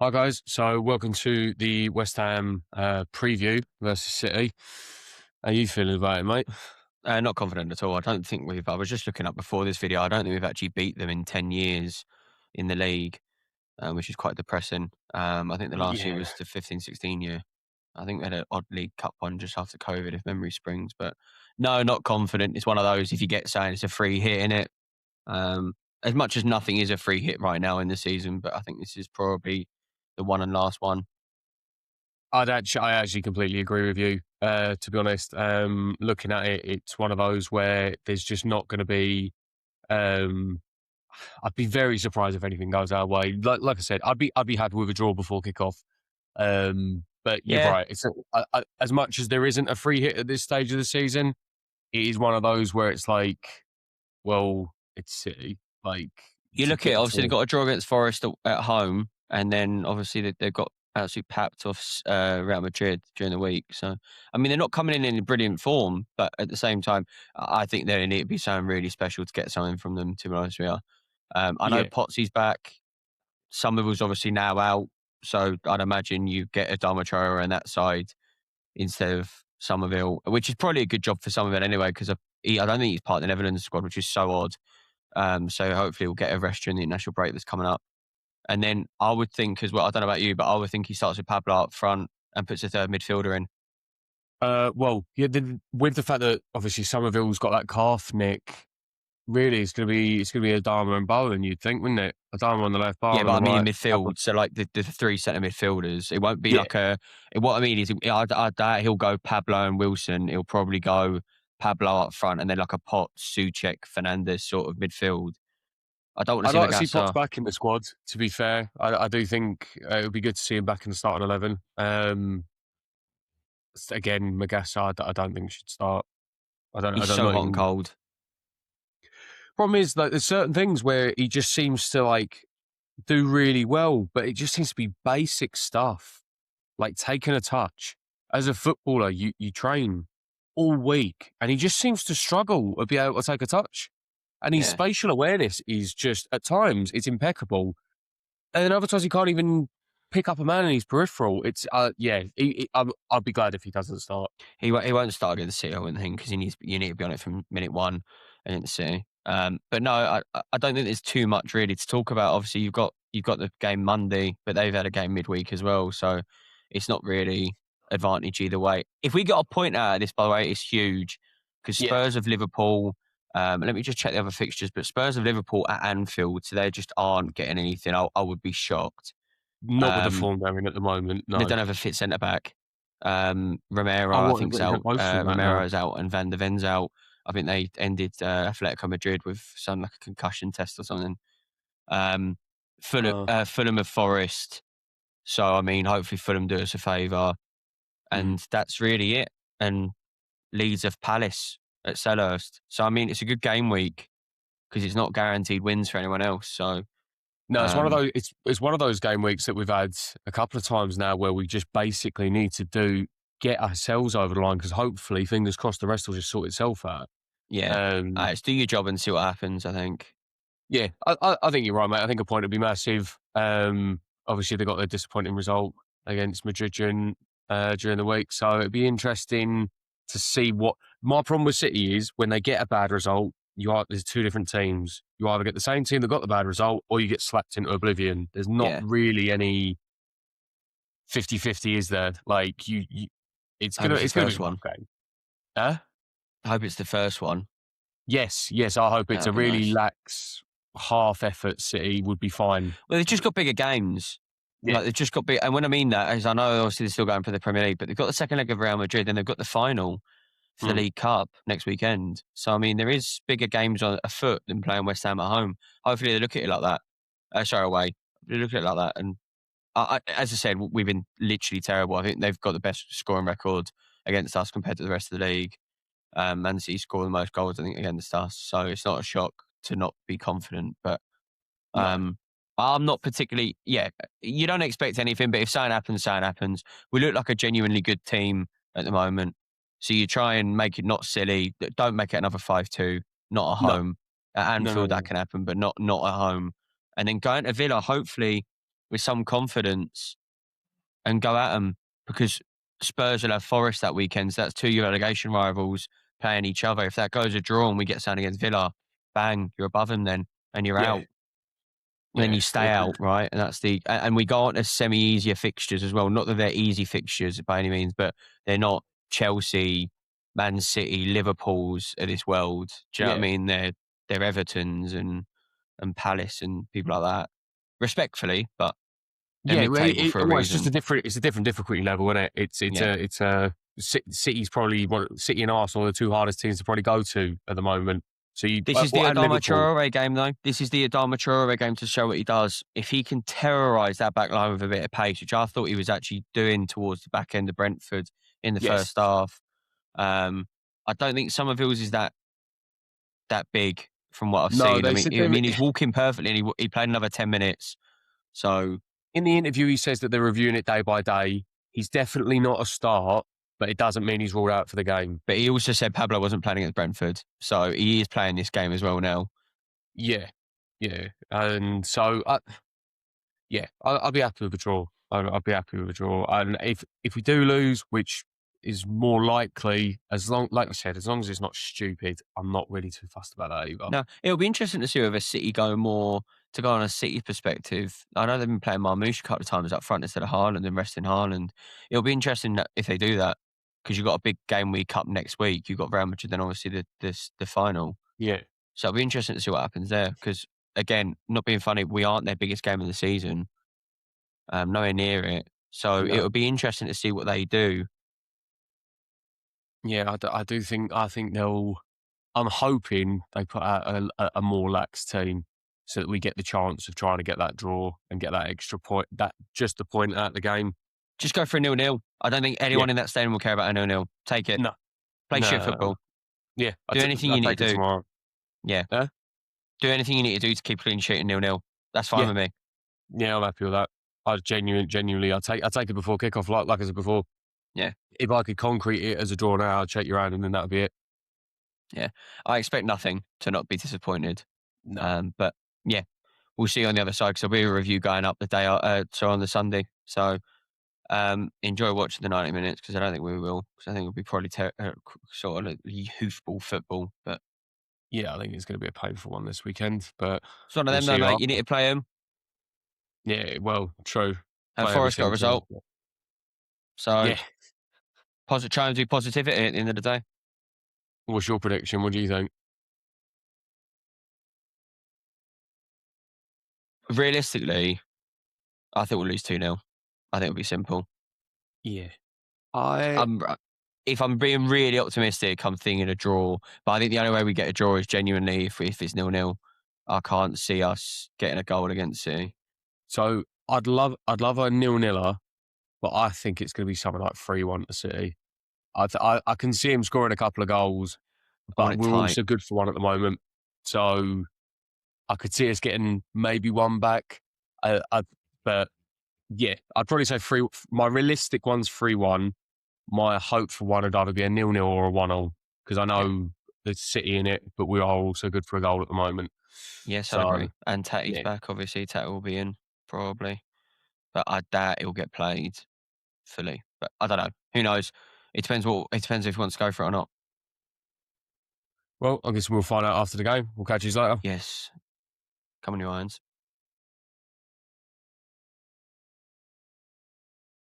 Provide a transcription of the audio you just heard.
Hi guys, so welcome to the West Ham preview versus City. How you feeling about it, mate? Not confident at all. I don't think I was just looking up before this video. I don't think we've actually beat them in 10 years in the league, which is quite depressing. I think the last year Yeah, was the 15-16 year. I think we had an odd League Cup one just after COVID, if memory springs. But no, not confident. It's one of those, if you get saying it's a free hit in it. Um, as much as nothing is a free hit right now in the season, but I think this is probably the one and last one. I actually completely agree with you. To be honest, looking at it, it's one of those where there's just not going to be. Um, I'd be very surprised if anything goes our way. Like I said, I'd be happy with a draw before kickoff. But you're Yeah, right. It's as much as there isn't a free hit at this stage of the season, it is one of those where it's like, well, it's City. Like you to look at it, get obviously they've to. got a draw against Forest at home, and then obviously they've got absolutely papped off Real Madrid during the week. So, I mean, they're not coming in brilliant form, but at the same time, I think they need to be something really special to get something from them, to be honest with you. I know Yeah, Potsy's back. Summerville's obviously now out, so I'd imagine you get a Traore on that side instead of Summerville, which is probably a good job for Summerville anyway, because I don't think he's part of the Netherlands squad, which is so odd. So hopefully we'll get a rest during the international break that's coming up. And then I would think as well, I don't know about you, but I would think he starts with Pablo up front and puts a third midfielder in. well, yeah. With the fact that obviously Somerville's got that calf nick, really, it's gonna be Adama and Bowen. You'd think, wouldn't it? Adama on the left, Yeah, Bowen but on I the mean in right. midfield, so like the three centre midfielders. It won't be Yeah, like what I mean is, I doubt he'll go Pablo and Wilson. He'll probably go Pablo up front and then like a Pot, Souček, Fernandes sort of midfield. I don't want to I'd see like to see Potts Magassa. back in the squad. To be fair, I do think it would be good to see him back in the starting 11. Again, Magassa, I don't think should start. I He's don't so not hot and even. cold. Problem is that there's certain things where he just seems to like do really well, but it just seems to be basic stuff. Like taking a touch. As a footballer, you train all week, and he just seems to struggle to be able to take a touch. And his Yeah. spatial awareness is just at times it's impeccable, and then other times he can't even pick up a man in his peripheral. It's yeah, I'd be glad if he doesn't start. He won't start against City, I wouldn't think, because you need to be on it from minute one against City. But no, I don't think there's too much really to talk about. Obviously, you've got the game Monday, but they've had a game midweek as well, so it's not really advantage either way. If we got a point out of this, by the way, it's huge because Yeah, Spurs of Liverpool. Let me just check the other fixtures, but Spurs of Liverpool at Anfield, so they just aren't getting anything. I would be shocked. not with the Um, form they're in at the moment. they No. don't have a fit centre back. Romero, Oh, I what think's they've out. both from that now. Romero's out, and Van de Ven's out. I think they ended Atletico Madrid with some like a concussion test or something. Um, Uh, Fulham of Forest. So I mean, hopefully Fulham do us a favour, mm. and that's really it. And Leeds of Palace at Selhurst. So I mean, it's a good game week because it's not guaranteed wins for anyone else. So No, it's one of um, those. It's one of those game weeks that we've had a couple of times now where we just basically need to get ourselves over the line because hopefully, fingers crossed, the rest will just sort itself out. yeah, Um, just do your job and see what happens. I think. yeah, I think you're right, mate. I think a point would be massive. Obviously, they got a disappointing result against Madrid during the week, so it'd be interesting to see what my problem with City is when they get a bad result. There's two different teams. You either get the same team that got the bad result, or you get slapped into oblivion. There's not Yeah, really any 50-50, is there? Like it's I hope gonna it's the it's gonna be first a rough one. game. Huh? I hope it's the first one. Yes. I hope it's That'd a be really nice. lax half effort. City would be fine. Well, they've just got bigger games. Yeah. Like they've just got big, and when I mean that is, I know obviously they're still going for the Premier League, but they've got the second leg of Real Madrid, and they've got the final for the Mm. League Cup next weekend. So I mean, there is bigger games on afoot than playing West Ham at home. Hopefully, they look at it like that. Sorry, away. They look at it like that, and as I said, we've been literally terrible. I think they've got the best scoring record against us compared to the rest of the league. Man City scored the most goals, I think, against us. So it's not a shock to not be confident, but No. um, I'm not particularly. Yeah, you don't expect anything, but if something happens, something happens. We look like a genuinely good team at the moment, so you try and make it not silly. Don't make it another 5-2. Not at No. home. At No. Anfield, that can happen, but not at home. And then going to Villa, hopefully. with some confidence and go at them because Spurs will have Forest that weekend. So that's two of your relegation rivals playing each other. If that goes a draw and we get something against Villa, bang, you're above them then and you're Yeah, out. Then yeah, you stay out, right? And that's and we go on to semi-easier fixtures as well. Not that they're easy fixtures by any means, but they're not Chelsea, Man City, Liverpool's of this world. Do you know what I yeah. mean? They're Everton's and Palace and people like that. Respectfully, but they're Yeah, well, mid-table for a well, it's just reason. it's a different difficulty level, isn't it? Yeah. It's a City's probably City and Arsenal are the two hardest teams to probably go to at the moment. So you This is the and Adama Liverpool. Traore game, though. This is the Adama Traore game to show what he does. If he can terrorise that back line with a bit of pace, which I thought he was actually doing towards the back end of Brentford in the Yes. first half, I don't think Summerville's is that big from what I've No, seen. they said I mean, he's walking perfectly, and he played another 10 minutes. So, in the interview he says that they're reviewing it day by day. He's definitely not a start, but it doesn't mean he's ruled out for the game. but he also said Pablo wasn't playing against Brentford, so he is playing this game as well now. Yeah, yeah, and so yeah, I'll be happy with a draw. I'll be happy with a draw. And if we do lose, which is more likely, as long, like I said, as long as it's not stupid, I'm not really too fussed about that either. No, it'll be interesting to see whether City go more to go on a City perspective. I know they've been playing Marmoush a couple of times up front instead of Haaland and resting Haaland. It'll be interesting that if they do that because you've got a big game week up next week. You've got Real Madrid, then obviously the final. Yeah, So it'll be interesting to see what happens there. Because again, not being funny, we aren't their biggest game of the season, nowhere near it. So no, it'll be interesting to see what they do. yeah, I do think they'll. I'm hoping they put out a more lax team so that we get the chance of trying to get that draw and get that extra point, that just the point out the game. Just go for a 0-0. I don't think Yeah, anyone in that stadium will care about a 0-0. Take it. no, Play shit no, football. yeah, Do anything you I'll need take to it do. tomorrow. Yeah. Huh? Do anything you need to do to keep clean sheet and 0-0. That's fine Yeah, with me. yeah, I'm happy with that. I genuinely, I take it before kickoff, like I said before. Yeah. If I could concrete it as a draw now, I'd shake your hand and then that'd be it. Yeah. I expect nothing to not be disappointed. No. But yeah, we'll see on the other side because there'll be a review going up the day, so on the Sunday. So enjoy watching the 90 minutes because I don't think we will. Because I think it'll be probably sort of like hoofball football. But Yeah, I think it's going to be a painful one this weekend, but it's one of we'll them though, see. mate. You need to play them. Yeah, well, true. And Play every Forest got a single result. game. So Yeah. try and do positivity at the end of the day. What's your prediction? What do you think? Realistically, I think we'll lose 2-0. I think it'll be simple. Yeah. I I'm if I'm being really optimistic, I'm thinking a draw. But I think the only way we get a draw is genuinely if it's 0-0. I can't see us getting a goal against City. so I'd love a nil-niller, but I think it's going to be something like 3-1 to City. I can see him scoring a couple of goals, I want but it we're tight. also good for one at the moment. So I could see us getting maybe one back. But yeah, I'd probably say three. My realistic one's 3-1. My hope for one would either be a 0-0 or a 1-0 because I Yeah. know there's City in it, but we are also good for a goal at the moment. Yes, I'd So agree. And Tatty's yeah, back, obviously. Tatty will be in, probably. But I doubt he'll get played fully. But I don't know. Who knows? It depends if he wants to go for it or not. well, I guess we'll find out after the game. We'll catch you later. Yes. Come on, your irons.